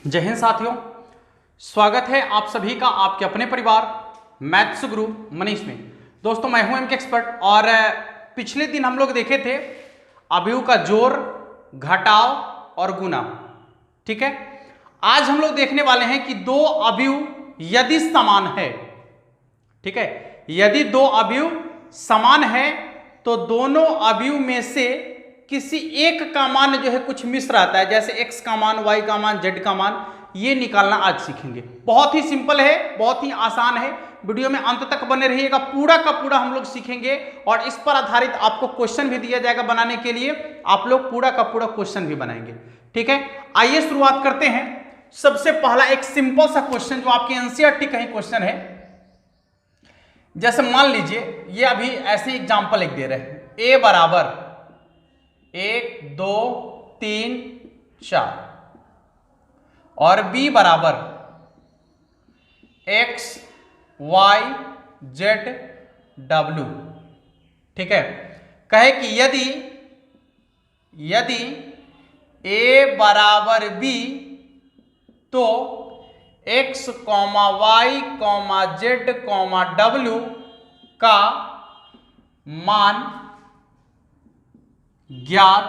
जय हिंद साथियों, स्वागत है आप सभी का आपके अपने परिवार मैथ्स गुरु मनीष में। दोस्तों मैं हूं एमके एक्सपर्ट और पिछले दिन हम लोग देखे थे अवयव का जोड़, घटाव और गुना। ठीक है, आज हम लोग देखने वाले हैं कि दो अवयव यदि समान है, ठीक है, यदि दो अवयव समान है तो दोनों अवयव में से किसी एक का मान जो है कुछ मिस रहता है, जैसे x का मान, y का मान, z का मान, ये निकालना आज सीखेंगे। बहुत ही सिंपल है, बहुत ही आसान है। वीडियो में अंत तक बने रहिएगा, पूरा का पूरा हम लोग सीखेंगे और इस पर आधारित आपको क्वेश्चन भी दिया जाएगा बनाने के लिए, आप लोग पूरा का पूरा क्वेश्चन भी बनाएंगे। ठीक है, आइए शुरुआत करते हैं। सबसे पहला एक सिंपल सा क्वेश्चन जो आपके एनसीईआरटी का ही क्वेश्चन है। जैसे मान लीजिए ये अभी ऐसे एग्जाम्पल एक दे रहे हैं, a बराबर 1 2 3 4 और b बराबर x y z w। ठीक है, कहे कि यदि a बराबर b तो x y z w का मान ज्ञात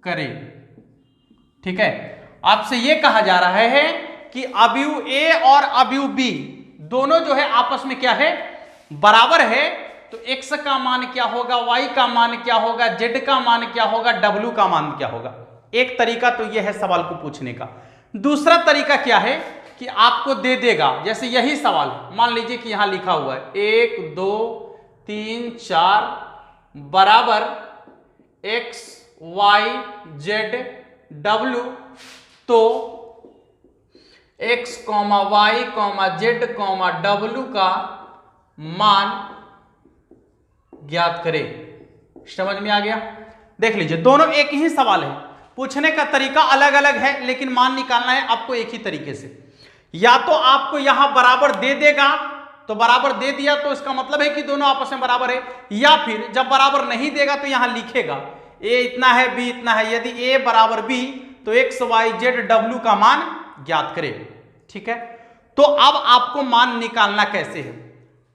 करें। ठीक है, आपसे यह कहा जा रहा है कि अवयव ए और अवयव बी दोनों जो है आपस में क्या है, बराबर है। तो x का मान क्या होगा, y का मान क्या होगा, z का मान क्या होगा, w का मान क्या होगा। एक तरीका तो यह है सवाल को पूछने का। दूसरा तरीका क्या है कि आपको दे देगा, जैसे यही सवाल मान लीजिए कि यहां लिखा हुआ है 1 2 3 4 बराबर x y z w, तो x y z w का मान ज्ञात करें। समझ में आ गया? देख लीजिए, दोनों एक ही सवाल है, पूछने का तरीका अलग अलग है लेकिन मान निकालना है आपको एक ही तरीके से। या तो आपको यहां बराबर दे देगा, तो बराबर दे दिया तो इसका मतलब है कि दोनों आपस में बराबर है, या फिर जब बराबर नहीं देगा तो यहां लिखेगा a इतना है b इतना है। यदि a बराबर b तो x y z w का मान ज्ञात करें। ठीक है, तो अब आपको मान निकालना कैसे है,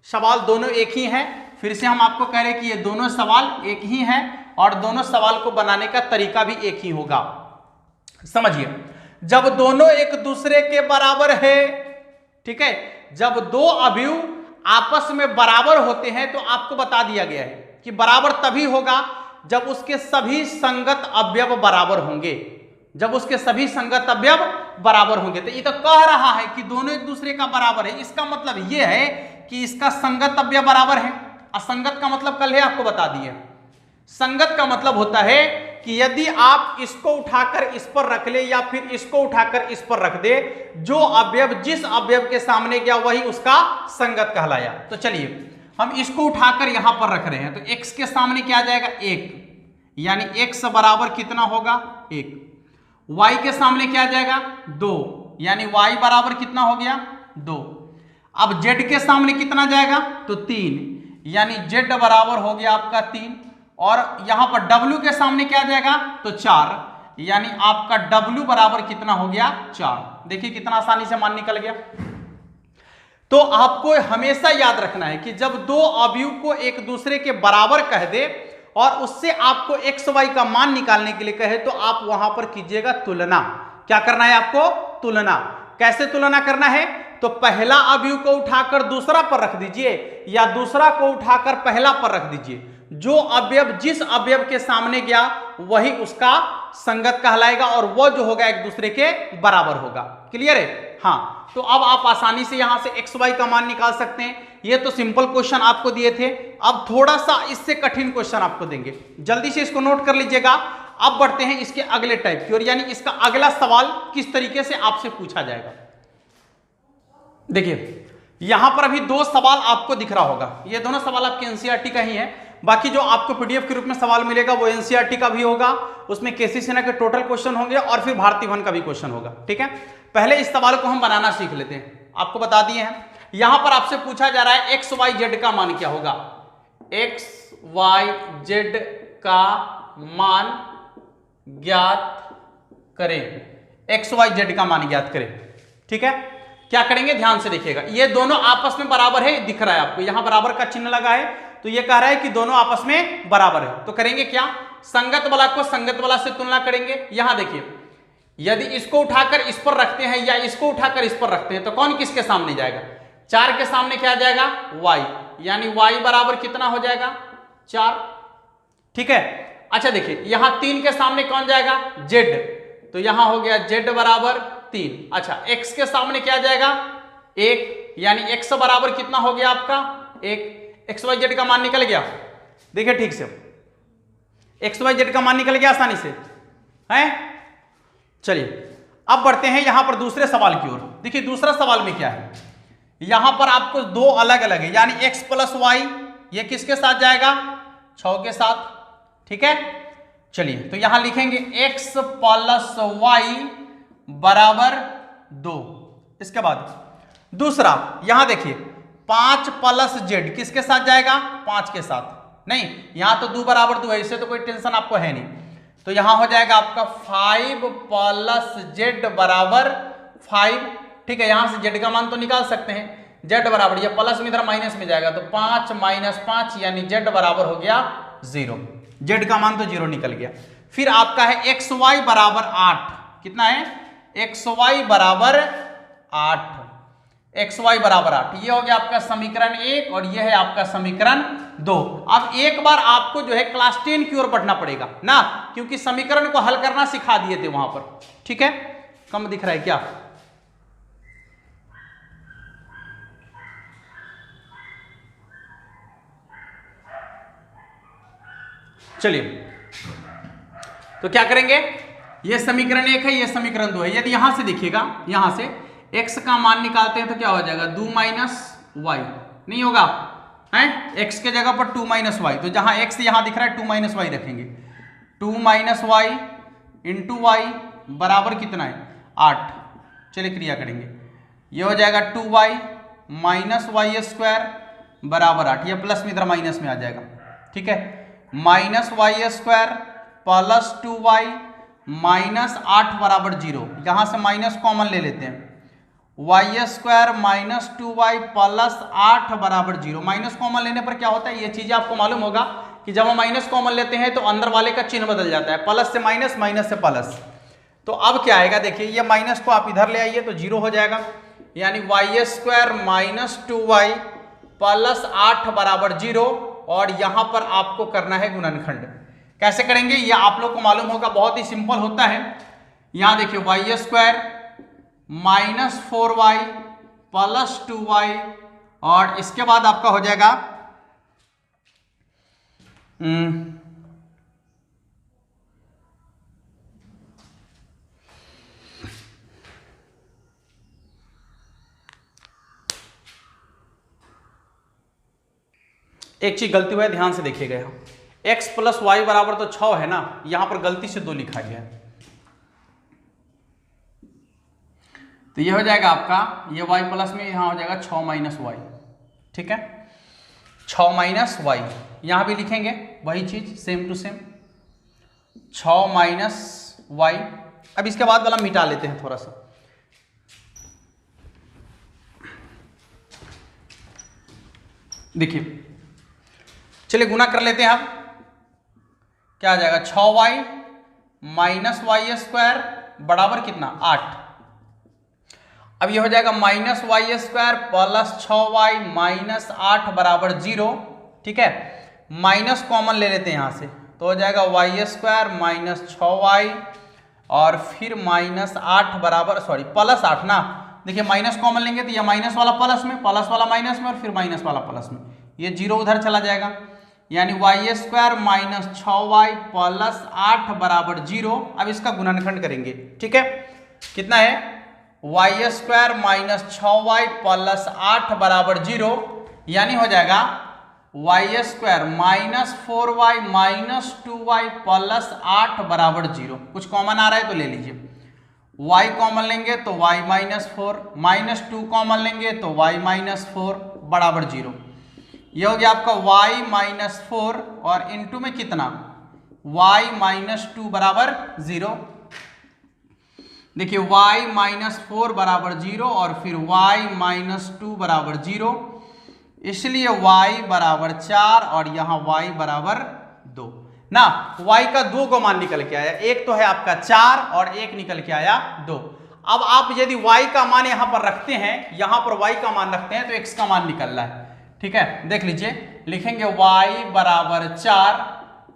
सवाल दोनों एक ही हैं। फिर से हम आपको कह रहे हैं कि ये दोनों सवाल एक ही हैं और दोनों सवाल को बनाने का तरीका भी एक ही होगा। समझिए, जब दोनों एक दूसरे के बराबर है, ठीक है, जब दो अवयव आपस में बराबर होते हैं तो आपको बता दिया गया है कि बराबर तभी होगा जब उसके सभी संगत अवयव बराबर होंगे। जब उसके सभी संगत अवयव बराबर होंगे, तो ये तो कह रहा है कि दोनों एक दूसरे का बराबर है, इसका मतलब यह है कि इसका संगत अवयव बराबर है। असंगत का मतलब कल है आपको बता दिए। संगत का मतलब होता है कि यदि आप इसको उठाकर इस पर रख ले या फिर इसको उठाकर इस पर रख दे, जो अवयव जिस अवयव के सामने गया वही उसका संगत कहलाया। तो चलिए हम इसको उठाकर यहां पर रख रहे हैं, तो x के सामने क्या आ जाएगा 1, यानी x बराबर कितना होगा 1। y के सामने क्या आ जाएगा 2, यानी y बराबर कितना हो गया 2। अब z के सामने कितना जाएगा तो 3, यानी z बराबर हो गया आपका 3। और यहां पर w के सामने क्या आ जाएगा तो 4, यानी आपका w बराबर कितना हो गया 4। देखिए कितना आसानी से मान निकल गया। तो आपको हमेशा याद रखना है कि जब दो अवयव को एक दूसरे के बराबर कह दे और उससे आपको x y का मान निकालने के लिए कहे तो आप वहां पर कीजिएगा तुलना। क्या करना है आपको? तुलना। कैसे तुलना करना है? तो पहला अवयव को उठाकर दूसरा पर रख दीजिए या दूसरा को उठाकर पहला पर रख दीजिए। जो अवयव जिस अवयव के सामने गया वही उसका संगत कहलाएगा और वह जो होगा एक दूसरे के बराबर होगा। क्लियर है? हाँ, तो अब आप आसानी से यहां से x y का मान निकाल सकते हैं। ये तो सिंपल क्वेश्चन आपको दिए थे, अब थोड़ा सा इससे कठिन क्वेश्चन आपको देंगे, जल्दी से इसको नोट कर लीजिएगा। अब बढ़ते हैं इसके अगले टाइप की ओर, यानी इसका अगला सवाल किस तरीके से आपसे पूछा जाएगा। देखिए यहां पर अभी दो सवाल आपको दिख रहा होगा, ये दोनों सवाल आपके एनसीईआरटी का ही है। बाकी जो आपको पीडीएफ के रूप में सवाल मिलेगा वो एनसीईआरटी का भी होगा, उसमें केसी सिन्हा के टोटल क्वेश्चन होंगे और फिर भारती भवन का भी क्वेश्चन होगा। ठीक है, पहले इस सवाल को हम बनाना सीख लेते हैं। आपको बता दिए हैं, यहां पर आपसे पूछा जा रहा है x y z का मान क्या होगा। x y z का मान ज्ञात करें। एक्स वाई जेड का मान ज्ञात करें। ठीक है, क्या करेंगे ध्यान से देखिएगा, ये दोनों आपस में बराबर है, दिख रहा है आपको यहां बराबर का चिन्ह लगा है, तो ये कह रहा है कि दोनों आपस में बराबर है। तो करेंगे क्या, संगत वाला को संगत वाला से तुलना करेंगे। यहां देखिए, यदि इसको उठाकर इस पर रखते हैं या इसको उठाकर इस पर रखते हैं तो कौन किसके सामने जाएगा, 4 के सामने क्या जाएगा, y, यानी y बराबर कितना हो जाएगा 4। ठीक है, अच्छा देखिए यहां 3 के सामने कौन जाएगा, z, तो यहां हो गया z बराबर 3। अच्छा x के सामने क्या जाएगा 1, यानी x बराबर कितना हो गया आपका 1। एक्स वाई जेड का मान निकल गया, देखिए ठीक से एक्स वाई जेड का मान निकल गया आसानी से है। चलिए अब बढ़ते हैं यहां पर दूसरे सवाल की ओर। देखिए दूसरा सवाल में क्या है, यहां पर आपको दो अलग अलग है, यानी x प्लस वाई, ये किसके साथ जाएगा 6 के साथ। ठीक है, चलिए तो यहां लिखेंगे x प्लस वाई बराबर 2। इसके बाद दूसरा यहां देखिए 5 प्लस जेड किसके साथ जाएगा 5 के साथ, नहीं यहां तो 2 बराबर 2 है, इससे तो कोई टेंशन आपको है नहीं, तो यहां हो जाएगा आपका 5 प्लस जेड बराबर 5। ठीक है, यहां से जेड का मान तो निकाल सकते हैं, जेड बराबर ये प्लस में इधर माइनस में जाएगा तो 5 माइनस 5 यानी जेड बराबर हो गया 0, जेड का मान तो 0 निकल गया। फिर आपका है एक्स वाई बराबर 8, कितना है एक्स वाई बराबर 8, एक्स वाई बराबर 8, ये हो गया आपका समीकरण 1 और ये है आपका समीकरण 2। अब एक बार आपको जो है क्लास 10 की ओर बढ़ना पड़ेगा ना, क्योंकि समीकरण को हल करना सिखा दिए थे वहां पर। ठीक है, कम दिख रहा है क्या, चलिए तो क्या करेंगे, ये समीकरण 1 है, ये समीकरण 2 है। यदि यहां से देखिएगा, यहां से x का मान निकालते हैं तो क्या हो जाएगा 2 माइनस वाई, नहीं होगा है, x के जगह पर 2 माइनस वाई, तो जहां x यहां दिख रहा है 2 माइनस वाई रखेंगे, 2 माइनस वाई इंटू वाई बराबर कितना है 8। चलिए क्रिया करेंगे, ये हो जाएगा 2y माइनस वाई स्क्वायर बराबर 8, ये प्लस में इधर माइनस में आ जाएगा। ठीक है, minus y square plus 2y minus 8 बराबर 0, यहां से माइनस कॉमन ले लेते हैं, Y square minus 2y plus 8 बराबर 0, माइनस कॉमन लेने पर क्या होता है, ये चीजें आपको मालूम होगा कि जब हम माइनस कॉमन लेते हैं तो अंदर वाले का चिन्ह बदल जाता है, प्लस से माइनस, माइनस से प्लस। तो अब क्या आएगा, देखिए ये माइनस को आप इधर ले आइए तो 0 हो जाएगा, यानी Y square minus 2y plus 8 बराबर 0, और यहां पर आपको करना है गुणनखंड। कैसे करेंगे ये आप लोग को मालूम होगा, बहुत ही सिंपल होता है। यहां देखिए Y square minus 4y plus 2y, और इसके बाद आपका हो जाएगा एक चीज गलती हुआ है, ध्यान से देखिएगा, यहाँ x प्लस वाई बराबर तो 6 है ना, यहां पर गलती से 2 लिखा गया है, तो ये हो जाएगा आपका, ये y प्लस में यहां हो जाएगा 6 माइनस वाई। ठीक है, 6 माइनस वाई, यहां भी लिखेंगे वही चीज same to same, 6 minus y. अब इसके बाद वाला मिटा लेते हैं थोड़ा सा, देखिए चलिए गुना कर लेते हैं। अब क्या आ जाएगा 6y माइनस वाई स्क्वायर बराबर कितना 8, अब ये हो जाएगा minus y square plus 6y minus 8 बराबर 0। ठीक है, माइनस कॉमन ले लेते हैं यहां से, तो हो जाएगा वाई स्क्वायर माइनस 6y और फिर माइनस 8 बराबर प्लस 8 ना, देखिए माइनस कॉमन लेंगे तो ये माइनस वाला प्लस में, प्लस वाला माइनस में, और फिर माइनस वाला प्लस में, ये 0 उधर चला जाएगा, यानी Y square minus 6y plus 8 बराबर 0। अब इसका गुणनखंड करेंगे। ठीक है, कितना है Y square minus 6y plus 8 बराबर 0, यानी हो जाएगा y square minus 4y minus 2y plus 8 बराबर 0। कुछ कॉमन आ रहा है तो ले लीजिए, y कॉमन लेंगे तो y माइनस 4, माइनस 2 कॉमन लेंगे तो y माइनस 4 बराबर 0। ये हो गया आपका y माइनस 4 और इनटू में कितना y माइनस 2 बराबर 0। देखिए y माइनस 4 बराबर 0 और फिर y माइनस 2 बराबर 0, इसलिए y बराबर 4 और यहाँ y बराबर 2 ना। y का 2 को मान निकल के आया, एक तो है आपका 4 और एक निकल के आया 2। अब आप यदि y का मान यहां पर रखते हैं, यहां पर y का मान रखते हैं तो x का मान निकल रहा है। ठीक है, देख लीजिए, लिखेंगे y बराबर 4,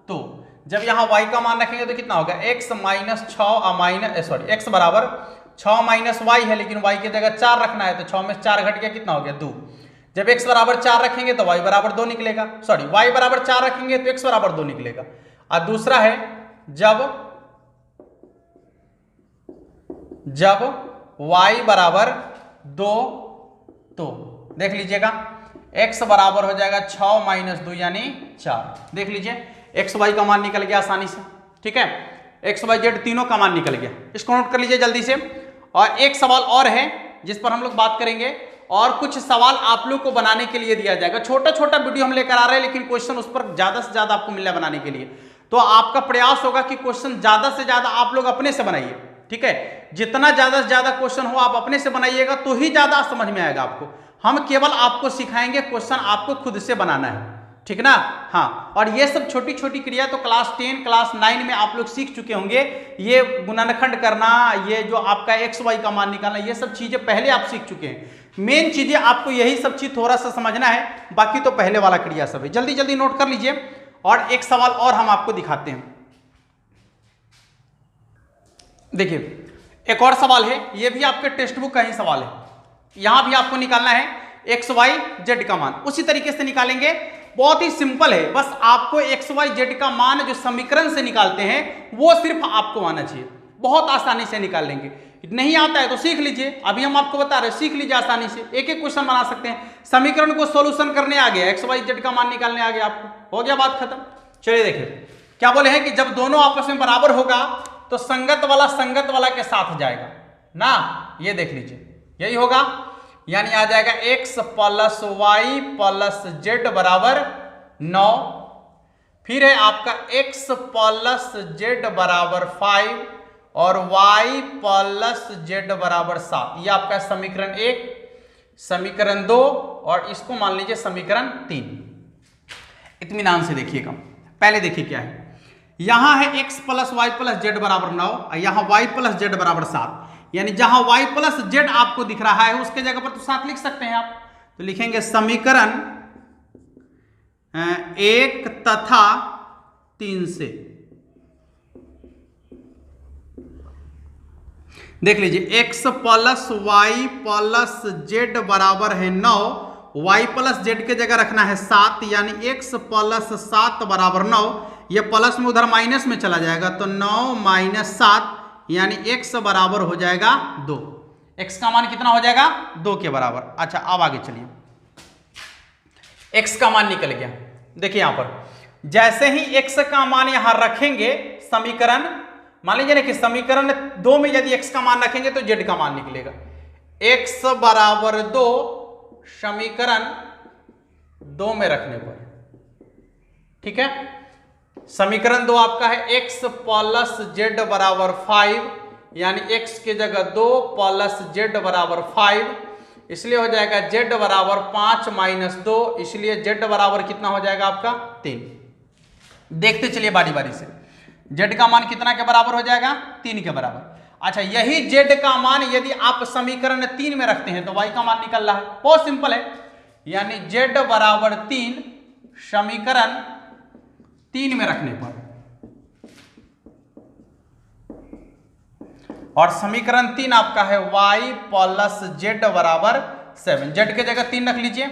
तो जब यहां y का मान रखेंगे तो कितना होगा, x माइनस 6 x बराबर 6 माइनस y है, लेकिन y की जगह 4 रखना है तो 6 में 4 घट गया, कितना हो गया 2। जब x बराबर 4 रखेंगे तो y बराबर 2 निकलेगा, y बराबर 4 रखेंगे तो x बराबर 2 निकलेगा। और दूसरा है जब y बराबर 2, तो देख लीजिएगा x बराबर हो जाएगा 6 माइनस 2 यानी 4। देख लीजिए x y का मान निकल गया आसानी से। ठीक है, x y z तीनों का मान निकल गया, इसको नोट कर लीजिए जल्दी से। और एक सवाल और है जिस पर हम लोग बात करेंगे, और कुछ सवाल आप लोग को बनाने के लिए दिया जाएगा। छोटा छोटा वीडियो हम लेकर आ रहे हैं, लेकिन क्वेश्चन उस पर ज्यादा से ज्यादा आपको मिल रहा है बनाने के लिए। तो आपका प्रयास होगा कि क्वेश्चन ज्यादा से ज्यादा आप लोग अपने से बनाइए। ठीक है, जितना ज्यादा से ज्यादा क्वेश्चन हो आप अपने से बनाइएगा तो ही ज्यादा समझ में आएगा आपको। हम केवल आपको सिखाएंगे, क्वेश्चन आपको खुद से बनाना है। ठीक ना। हाँ, और ये सब छोटी छोटी क्रिया तो क्लास 10 क्लास 9 में आप लोग सीख चुके होंगे। ये गुणनखंड करना, ये जो आपका एक्स वाई का मान निकालना, ये सब चीजें पहले आप सीख चुके हैं। मेन चीजें आपको यही सब चीज थोड़ा सा समझना है, बाकी तो पहले वाला क्रिया सब है। जल्दी जल्दी नोट कर लीजिए। और एक सवाल और हम आपको दिखाते हैं। देखिए एक और सवाल है, ये भी आपके टेक्स्ट बुक का ही सवाल है। यहां भी आपको निकालना है एक्स वाई जेड का मान, उसी तरीके से निकालेंगे। बहुत ही सिंपल है, बस आपको एक्स वाई जेड का मान जो समीकरण से निकालते हैं वो सिर्फ आपको आना चाहिए। बहुत आसानी से निकाल लेंगे। नहीं आता है तो सीख लीजिए, अभी हम आपको बता रहे हैं, सीख लीजिए आसानी से। एक एक क्वेश्चन बना सकते हैं। समीकरण को सॉल्यूशन करने आ गया, एक्स वाई जेड का मान निकालने आ गया, आपको हो गया बात खत्म। चलिए देखिए क्या बोले हैं कि जब दोनों आपस में बराबर होगा तो संगत वाला के साथ जाएगा ना। ये देख लीजिए, यही होगा, यानी आ जाएगा x plus y plus z बराबर 9। फिर है आपका x प्लस जेड बराबर 5 और y प्लस जेड बराबर 7। ये आपका समीकरण 1, समीकरण 2 और इसको मान लीजिए समीकरण 3। इत्मीनान से देखिएगा। पहले देखिए क्या है, यहां है x plus y plus z बराबर 9 और यहां y प्लस जेड बराबर 7। यानी जहां y प्लस जेड आपको दिख रहा है उसके जगह पर तो 7 लिख सकते हैं आप। तो लिखेंगे समीकरण 1 तथा 3 से। देख लीजिए x plus y plus z बराबर है 9, y प्लस जेड के जगह रखना है 7, यानी x प्लस 7 बराबर 9। ये प्लस में उधर माइनस में चला जाएगा तो 9 माइनस 7 यानी x बराबर हो जाएगा 2। x का मान कितना हो जाएगा 2 के बराबर। अच्छा अब आगे चलिए, x का मान निकल गया। देखिए यहां पर जैसे ही x का मान यहां रखेंगे, समीकरण मान लीजिए ना कि समीकरण 2 में यदि x का मान रखेंगे तो z का मान निकलेगा। x बराबर 2 समीकरण 2 में रखने पर, ठीक है। समीकरण 2 आपका है x प्लस जेड बराबर 5, यानी x की जगह 2 प्लस जेड बराबर 5, इसलिए हो जाएगा z बराबर 5 माइनस 2, इसलिए z बराबर कितना हो जाएगा आपका 3। देखते चलिए बारी बारी से, z का मान कितना के बराबर हो जाएगा 3 के बराबर। अच्छा यही z का मान यदि आप समीकरण 3 में रखते हैं तो y का मान निकल रहा है। बहुत सिंपल है, यानी z बराबर 3 समीकरण 3 में रखने पर, और समीकरण 3 आपका है y प्लस जेड बराबर 7। जेड के जगह 3 रख लीजिए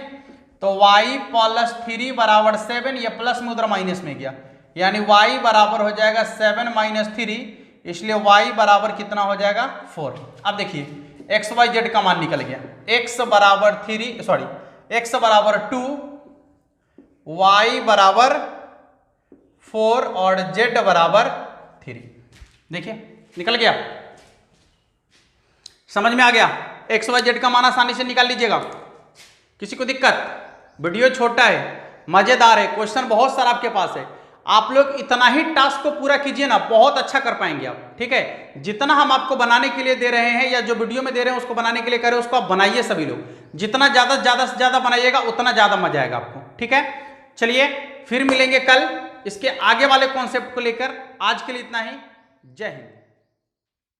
तो y प्लस 3 बराबर 7, ये प्लस में उधर माइनस में गया, यानी y बराबर हो जाएगा 7 माइनस 3, इसलिए y बराबर कितना हो जाएगा 4। अब देखिए एक्स वाई जेड का मान निकल गया, x बराबर x बराबर 2, y बराबर 4 और z बराबर 3। देखिए निकल गया, समझ में आ गया। एक्स वाई जेड का मान आसानी से निकाल लीजिएगा। किसी को दिक्कत? वीडियो छोटा है, मजेदार है, क्वेश्चन बहुत सारा आपके पास है। आप लोग इतना ही टास्क को पूरा कीजिए ना, बहुत अच्छा कर पाएंगे आप। ठीक है, जितना हम आपको बनाने के लिए दे रहे हैं या जो वीडियो में दे रहे हैं उसको बनाने के लिए करें, उसको आप बनाइए सभी लोग। जितना ज्यादा से ज्यादा बनाइएगा उतना ज्यादा मजा आएगा आपको। ठीक है, चलिए फिर मिलेंगे कल इसके आगे वाले कॉन्सेप्ट को लेकर। आज के लिए इतना ही। जय हिंद।